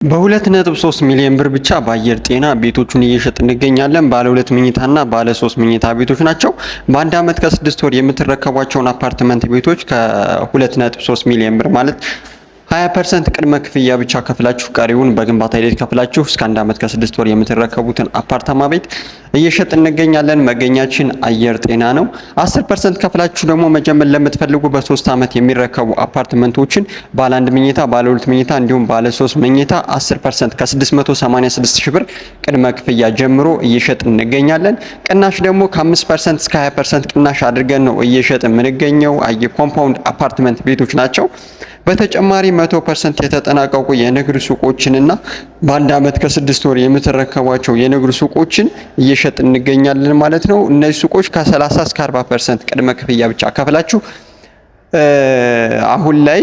በ2.3 ሚሊዮን ብር ብቻ በአየር ጤና ቤቶቹን እየሸጥ እንገኛለን። ባለ 2 መኝታና ባለ 3 መኝታ ቤቶች ናቸው። በአንድ አመት ከ6 ወር የምትረከቧቸውን አፓርትመንት ቤቶች ከ2.3 ሚሊዮን ብር ማለት 20% ቅድመ ክፍያ ብቻ ከፍላችሁ ቀሪውን በግንባታ ሂደት ከፍላችሁ እስከ 1 አመት ከ6 ወር የምትረከቡትን አፓርታማ ቤት እየሸጥ እንገኛለን። መገኛችን አየር ጤና ነው። 10% ከፍላችሁ ደግሞ መጀመር ለምትፈልጉ በ3 አመት የሚረከቡ አፓርትመንቶችን ባለ 1 መኝታ፣ ባለ 2 መኝታ እንዲሁም ባለ 3 መኝታ 10% ከ686 ሺህ ብር ቅድመ ክፍያ ጀምሮ እየሸጥ እንገኛለን። ቅናሽ ደግሞ ከ5% እስከ 20% ቅናሽ አድርገን ነው እየሸጥ የምንገኘው። የኮምፓውንድ አፓርትመንት ቤቶች ናቸው። በተጨማሪ 100% የተጠናቀቁ የንግድ ሱቆችንና በአንድ አመት ከ6 ወር የምትረከቧቸው የንግድ ሱቆችን እየሸጥ እንገኛለን ማለት ነው። እነዚህ ሱቆች ከ30 እስከ 40% ቅድመ ክፍያ ብቻ ከፍላችሁ አሁን ላይ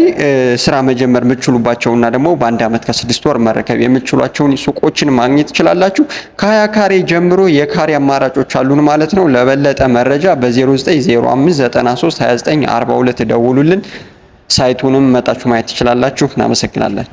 ስራ መጀመር የምትችሉባቸውና ደግሞ በአንድ አመት ከ6 ወር መረከብ የምትችሏቸውን ሱቆችን ማግኘት ትችላላችሁ። ከ20 ካሬ ጀምሮ የካሬ አማራጮች አሉን ማለት ነው። ለበለጠ መረጃ በ0905932942 ደውሉልን። ሳይቱንም መጣችሁ ማየት ትችላላችሁ። እናመሰግናለን።